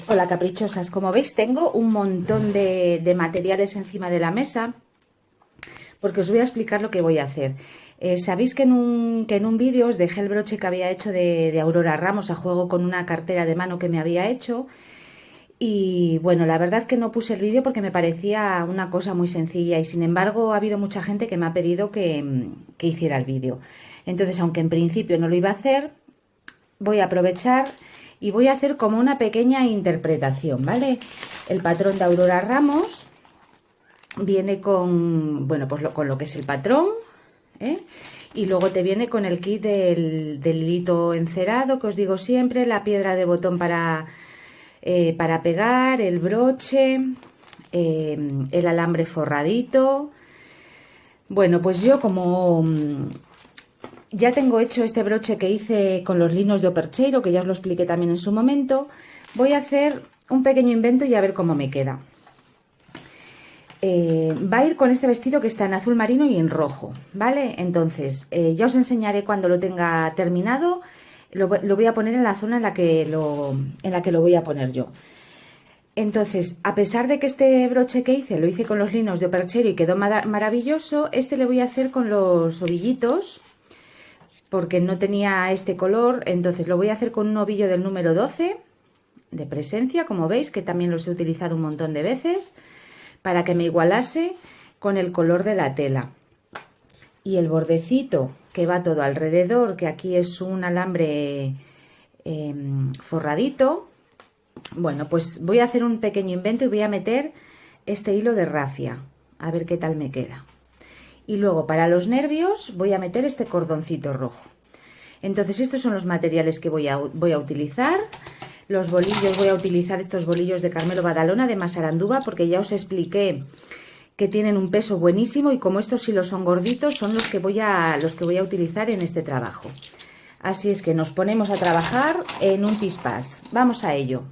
Hola caprichosas, como veis tengo un montón de materiales encima de la mesa porque os voy a explicar lo que voy a hacer. Sabéis que en un vídeo os dejé el broche que había hecho de Aurora Ramos a juego con una cartera de mano que me había hecho y bueno, la verdad que no puse el vídeo porque me parecía una cosa muy sencilla y sin embargo ha habido mucha gente que me ha pedido que hiciera el vídeo. Entonces, aunque en principio no lo iba a hacer, voy a aprovechar y voy a hacer como una pequeña interpretación, ¿vale? El patrón de Aurora Ramos viene con, bueno, pues con lo que es el patrón, ¿eh? Y luego te viene con el kit del hilito encerado, que os digo siempre, la piedra de botón para pegar, el broche, el alambre forradito. Bueno, pues yo como ya tengo hecho este broche que hice con los linos de Opercheiro, que ya os lo expliqué también en su momento, voy a hacer un pequeño invento y a ver cómo me queda. Va a ir con este vestido que está en azul marino y en rojo, ¿vale? Entonces, ya os enseñaré cuando lo tenga terminado. Lo voy a poner en la zona en la que lo voy a poner yo. Entonces, a pesar de que este broche que hice lo hice con los linos de Opercheiro y quedó maravilloso, este le voy a hacer con los ovillitos porque no tenía este color, entonces lo voy a hacer con un ovillo del número 12 de presencia, como veis, que también los he utilizado un montón de veces, para que me igualase con el color de la tela. Y el bordecito que va todo alrededor, que aquí es un alambre forradito, bueno, pues voy a hacer un pequeño invento y voy a meter este hilo de rafia, a ver qué tal me queda. Y luego para los nervios voy a meter este cordoncito rojo. Entonces estos son los materiales que voy a utilizar. Los bolillos, voy a utilizar estos bolillos de Carmelo Badalona de Masarandúa porque ya os expliqué que tienen un peso buenísimo y como estos hilos son gorditos son los que voy a utilizar en este trabajo. Así es que nos ponemos a trabajar en un pispás. Vamos a ello.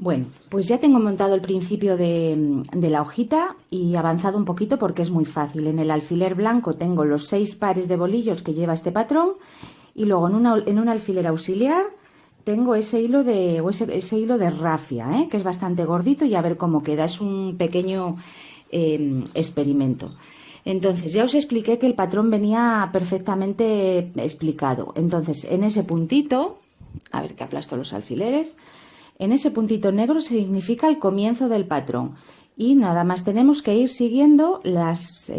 Bueno, pues ya tengo montado el principio de la hojita y avanzado un poquito porque es muy fácil. En el alfiler blanco tengo los 6 pares de bolillos que lleva este patrón y luego en un alfiler auxiliar tengo ese hilo de rafia, que es bastante gordito y a ver cómo queda. Es un pequeño experimento. Entonces ya os expliqué que el patrón venía perfectamente explicado. Entonces en ese puntito, a ver que aplasto los alfileres. En ese puntito negro significa el comienzo del patrón y nada más tenemos que ir siguiendo las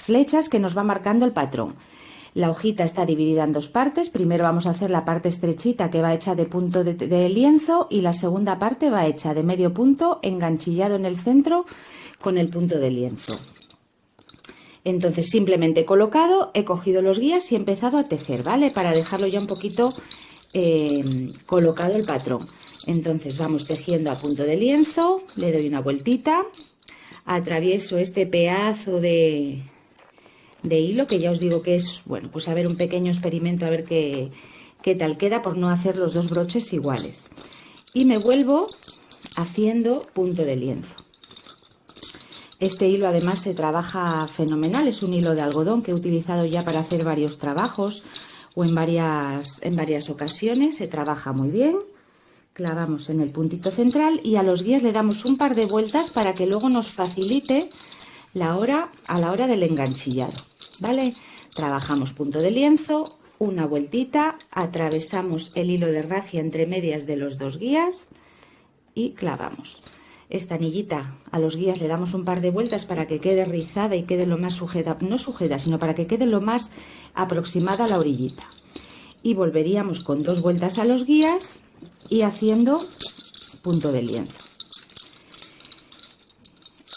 flechas que nos va marcando el patrón. La hojita está dividida en dos partes. Primero vamos a hacer la parte estrechita que va hecha de punto de lienzo y la segunda parte va hecha de medio punto enganchillado en el centro con el punto de lienzo. Entonces simplemente he colocado, he cogido los guías y he empezado a tejer, ¿vale? Para dejarlo ya un poquito colocado el patrón. Entonces vamos tejiendo a punto de lienzo, le doy una vueltita, atravieso este pedazo de hilo que ya os digo que es, bueno, pues a ver, un pequeño experimento a ver qué tal queda por no hacer los dos broches iguales. Y me vuelvo haciendo punto de lienzo. Este hilo además se trabaja fenomenal, es un hilo de algodón que he utilizado ya para hacer varios trabajos o en varias ocasiones, se trabaja muy bien. Clavamos en el puntito central y a los guías le damos un par de vueltas para que luego nos facilite a la hora del enganchillado, ¿vale? Trabajamos punto de lienzo, una vueltita, atravesamos el hilo de rafia entre medias de los dos guías y clavamos. Esta anillita a los guías le damos un par de vueltas para que quede rizada y quede lo más sujeta, no sujeta, sino para que quede lo más aproximada a la orillita. Y volveríamos con dos vueltas a los guías y haciendo punto de lienzo.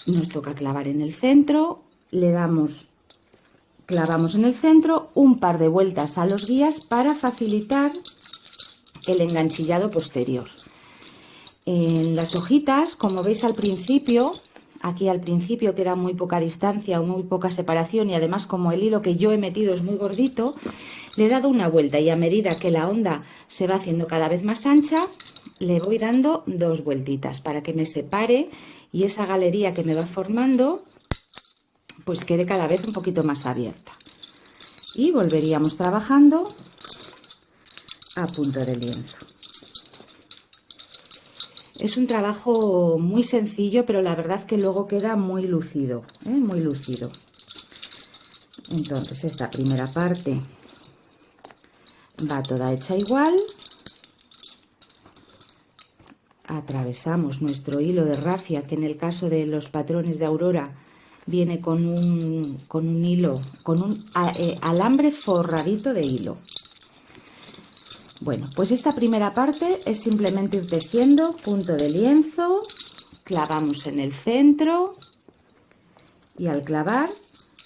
Nos toca clavar en el centro, clavamos en el centro, un par de vueltas a los guías para facilitar el enganchillado posterior. En las hojitas, como veis al principio, aquí al principio queda muy poca distancia o muy poca separación y además como el hilo que yo he metido es muy gordito, le he dado una vuelta y a medida que la onda se va haciendo cada vez más ancha, le voy dando dos vueltitas para que me separe y esa galería que me va formando pues quede cada vez un poquito más abierta. Y volveríamos trabajando a punto de lienzo. Es un trabajo muy sencillo, pero la verdad que luego queda muy lucido, muy lucido. Entonces esta primera parte va toda hecha igual. Atravesamos nuestro hilo de rafia, que en el caso de los patrones de Aurora viene con un hilo, con un alambre forradito de hilo. Bueno, pues esta primera parte es simplemente ir tejiendo punto de lienzo, clavamos en el centro y al clavar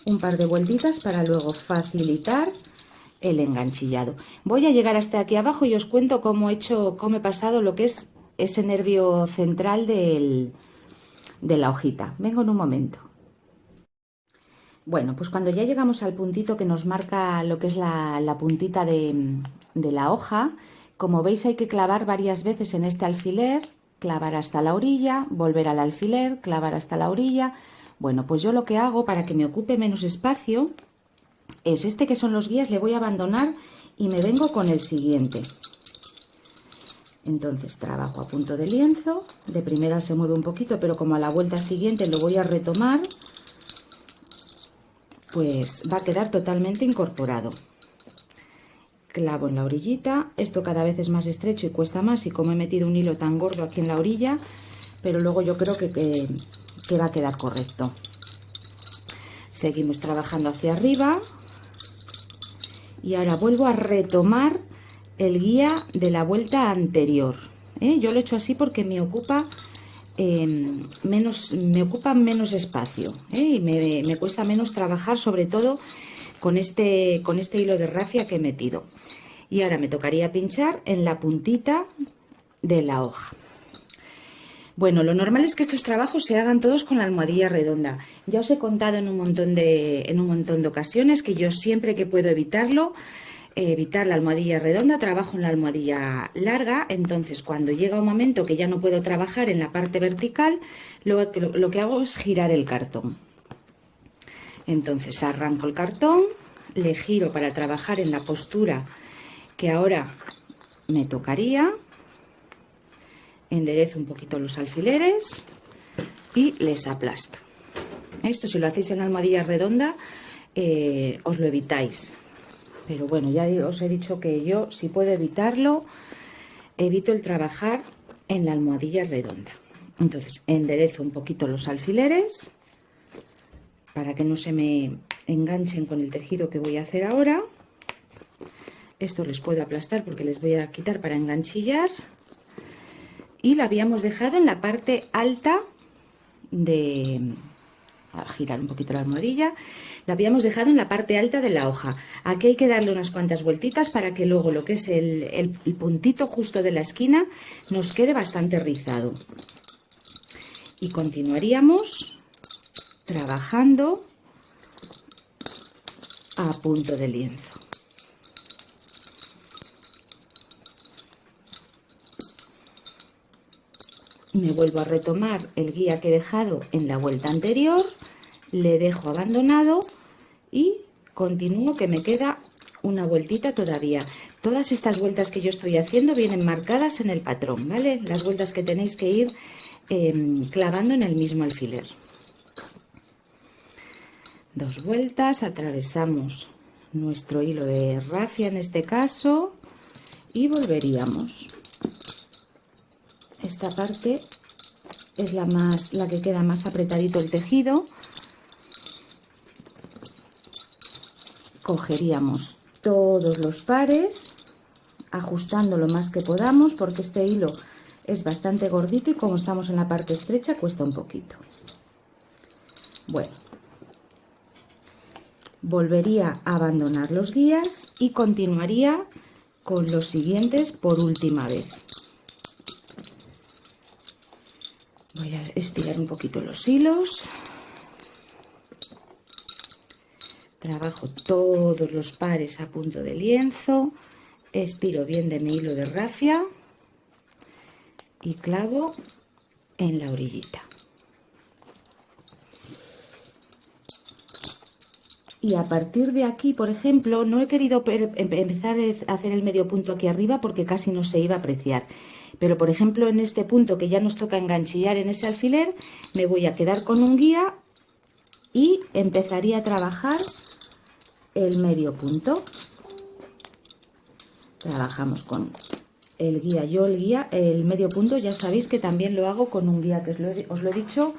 un par de vueltitas para luego facilitar el enganchillado. Voy a llegar hasta aquí abajo y os cuento cómo he pasado lo que es ese nervio central de la hojita. Vengo en un momento. Bueno, pues cuando ya llegamos al puntito que nos marca lo que es la puntita de la hoja, como veis hay que clavar varias veces en este alfiler, clavar hasta la orilla, volver al alfiler, clavar hasta la orilla. Bueno, pues yo lo que hago para que me ocupe menos espacio es este que son los guías, le voy a abandonar y me vengo con el siguiente. Entonces trabajo a punto de lienzo, de primera se mueve un poquito, pero como a la vuelta siguiente lo voy a retomar, pues va a quedar totalmente incorporado. Clavo en la orillita, esto cada vez es más estrecho y cuesta más, y como he metido un hilo tan gordo aquí en la orilla, pero luego yo creo que va a quedar correcto. Seguimos trabajando hacia arriba y ahora vuelvo a retomar el guía de la vuelta anterior. Yo lo he hecho así porque me ocupa menos espacio, y me cuesta menos trabajar, sobre todo con este hilo de rafia que he metido. Y ahora me tocaría pinchar en la puntita de la hoja. Bueno, lo normal es que estos trabajos se hagan todos con la almohadilla redonda. Ya os he contado en un montón de ocasiones que yo siempre que puedo evitar la almohadilla redonda, trabajo en la almohadilla larga. Entonces cuando llega un momento que ya no puedo trabajar en la parte vertical, lo que hago es girar el cartón. Entonces arranco el cartón, le giro para trabajar en la postura que ahora me tocaría, enderezo un poquito los alfileres y les aplasto. Esto, si lo hacéis en la almohadilla redonda, os lo evitáis. Pero bueno, ya os he dicho que yo, si puedo evitarlo, evito el trabajar en la almohadilla redonda. Entonces enderezo un poquito los alfileres para que no se me enganchen con el tejido que voy a hacer ahora. Esto les puedo aplastar porque les voy a quitar para enganchillar. Y la habíamos dejado en la parte alta a girar un poquito la almohadilla, la habíamos dejado en la parte alta de la hoja. Aquí hay que darle unas cuantas vueltitas para que luego lo que es el puntito justo de la esquina nos quede bastante rizado. Y continuaríamos trabajando a punto de lienzo. Me vuelvo a retomar el guía que he dejado en la vuelta anterior, le dejo abandonado y continúo, que me queda una vueltita todavía. Todas estas vueltas que yo estoy haciendo vienen marcadas en el patrón, ¿vale? Las vueltas que tenéis que ir clavando en el mismo alfiler. 2 vueltas, atravesamos nuestro hilo de rafia en este caso y volveríamos. Esta parte es la que queda más apretadito el tejido. Cogeríamos todos los pares, ajustando lo más que podamos, porque este hilo es bastante gordito y como estamos en la parte estrecha cuesta un poquito. Bueno, volvería a abandonar los guías y continuaría con los siguientes por última vez. Voy a estirar un poquito los hilos. Trabajo todos los pares a punto de lienzo. Estiro bien de mi hilo de rafia y clavo en la orillita. Y a partir de aquí, por ejemplo, no he querido empezar a hacer el medio punto aquí arriba porque casi no se iba a apreciar. Pero por ejemplo en este punto que ya nos toca enganchillar en ese alfiler, me voy a quedar con un guía y empezaría a trabajar el medio punto. Trabajamos con el guía. Yo el medio punto ya sabéis que también lo hago con un guía, que os lo he dicho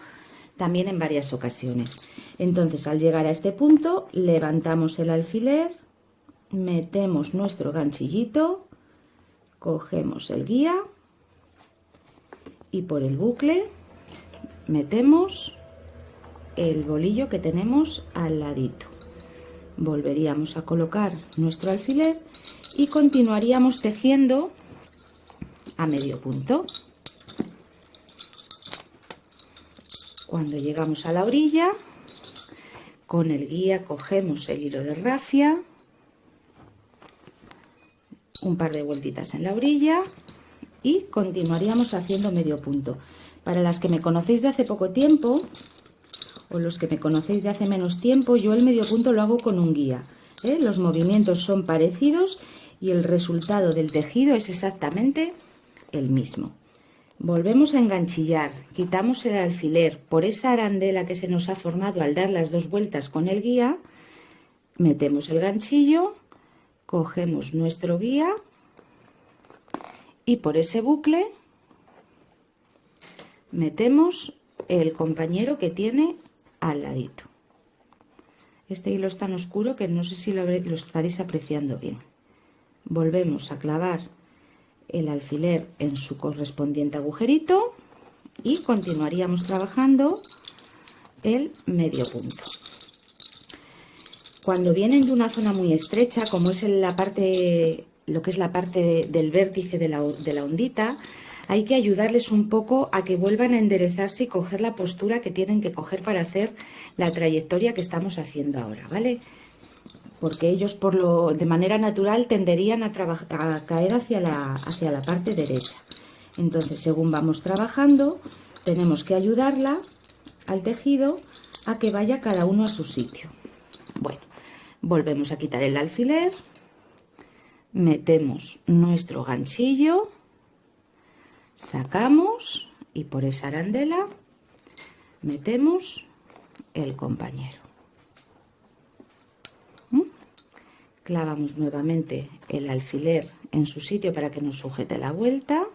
también en varias ocasiones. Entonces al llegar a este punto levantamos el alfiler, metemos nuestro ganchillito, cogemos el guía y por el bucle metemos el bolillo que tenemos al ladito. Volveríamos a colocar nuestro alfiler y continuaríamos tejiendo a medio punto. Cuando llegamos a la orilla, con el guía cogemos el hilo de rafia, un par de vueltitas en la orilla y continuaríamos haciendo medio punto. Para las que me conocéis de hace poco tiempo o los que me conocéis de hace menos tiempo, yo el medio punto lo hago con un guía, ¿eh? Los movimientos son parecidos y el resultado del tejido es exactamente el mismo. Volvemos a enganchillar, quitamos el alfiler por esa arandela que se nos ha formado al dar las dos vueltas con el guía, metemos el ganchillo, cogemos nuestro guía y por ese bucle metemos el compañero que tiene al ladito. Este hilo es tan oscuro que no sé si lo estaréis apreciando bien. Volvemos a clavar el alfiler en su correspondiente agujerito y continuaríamos trabajando el medio punto. Cuando vienen de una zona muy estrecha, como es la parte, lo que es la parte del vértice de la ondita, hay que ayudarles un poco a que vuelvan a enderezarse y coger la postura que tienen que coger para hacer la trayectoria que estamos haciendo ahora, ¿vale? Porque ellos de manera natural tenderían a caer hacia la parte derecha. Entonces, según vamos trabajando, tenemos que ayudarla al tejido a que vaya cada uno a su sitio. Bueno, volvemos a quitar el alfiler, metemos nuestro ganchillo, sacamos y por esa arandela metemos el compañero. Clavamos nuevamente el alfiler en su sitio para que nos sujete la vuelta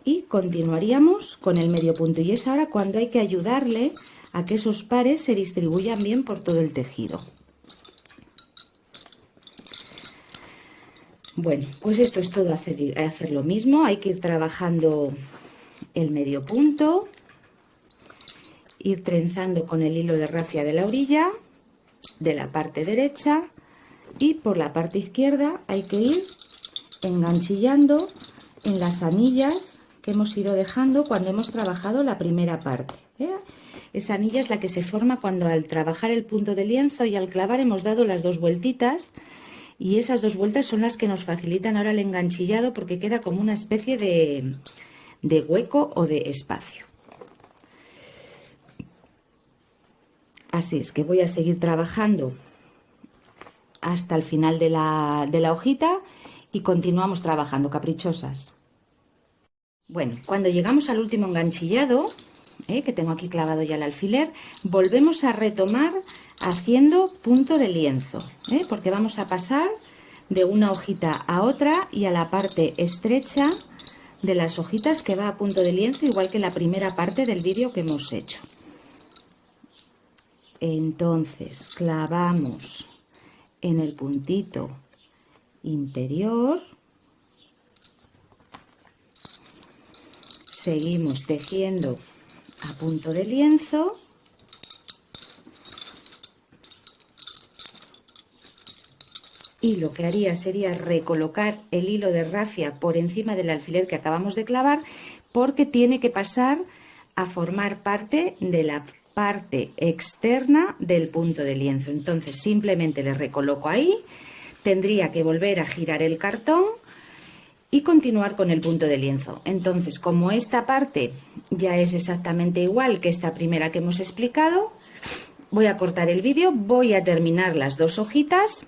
y continuaríamos con el medio punto, y es ahora cuando hay que ayudarle a que esos pares se distribuyan bien por todo el tejido. Bueno, pues esto es todo, hacer lo mismo. Hay que ir trabajando el medio punto, ir trenzando con el hilo de rafia de la orilla, de la parte derecha, y por la parte izquierda hay que ir enganchillando en las anillas que hemos ido dejando cuando hemos trabajado la primera parte, ¿eh? Esa anilla es la que se forma cuando al trabajar el punto de lienzo y al clavar hemos dado las dos vueltitas, y esas dos vueltas son las que nos facilitan ahora el enganchillado, porque queda como una especie de hueco o de espacio. Así es que voy a seguir trabajando hasta el final de la hojita y continuamos trabajando, caprichosas. Bueno, cuando llegamos al último enganchillado, que tengo aquí clavado ya el alfiler, volvemos a retomar haciendo punto de lienzo, porque vamos a pasar de una hojita a otra y a la parte estrecha de las hojitas que va a punto de lienzo, igual que la primera parte del vídeo que hemos hecho. Entonces clavamos en el puntito interior, seguimos tejiendo a punto de lienzo y lo que haría sería recolocar el hilo de rafia por encima del alfiler que acabamos de clavar, porque tiene que pasar a formar parte de la parte externa del punto de lienzo. Entonces simplemente le recoloco ahí, tendría que volver a girar el cartón y continuar con el punto de lienzo. Entonces, como esta parte ya es exactamente igual que esta primera que hemos explicado, voy a cortar el vídeo, voy a terminar las dos hojitas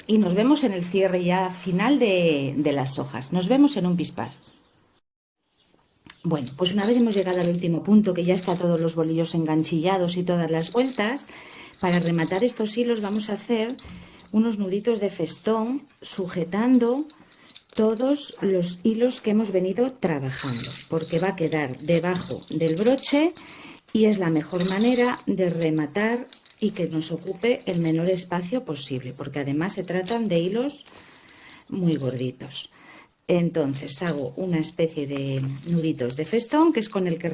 y nos vemos en el cierre ya final de las hojas. Nos vemos en un pispás. Bueno, pues una vez hemos llegado al último punto, que ya está todos los bolillos enganchillados y todas las vueltas, para rematar estos hilos vamos a hacer unos nuditos de festón sujetando todos los hilos que hemos venido trabajando, porque va a quedar debajo del broche y es la mejor manera de rematar y que nos ocupe el menor espacio posible, porque además se tratan de hilos muy gorditos. Entonces hago una especie de nuditos de festón, que es con el que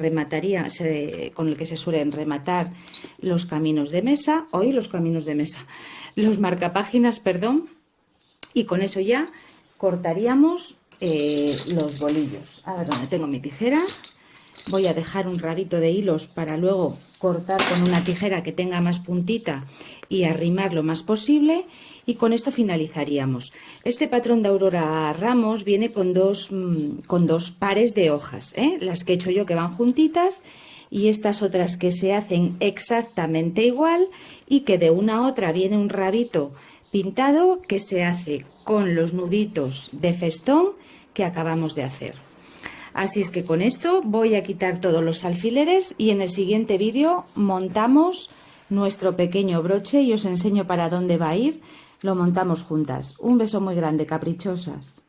con el que se suelen rematar los caminos de mesa, los marcapáginas, perdón, y con eso ya cortaríamos los bolillos. A ver dónde tengo mi tijera. Voy a dejar un rabito de hilos para luego cortar con una tijera que tenga más puntita y arrimar lo más posible, y con esto finalizaríamos. Este patrón de Aurora Ramos viene con dos pares de hojas, las que he hecho yo, que van juntitas, y estas otras que se hacen exactamente igual y que de una a otra viene un rabito pintado que se hace con los nuditos de festón que acabamos de hacer. Así es que con esto voy a quitar todos los alfileres y en el siguiente vídeo montamos nuestro pequeño broche y os enseño para dónde va a ir. Lo montamos juntas. Un beso muy grande, caprichosas.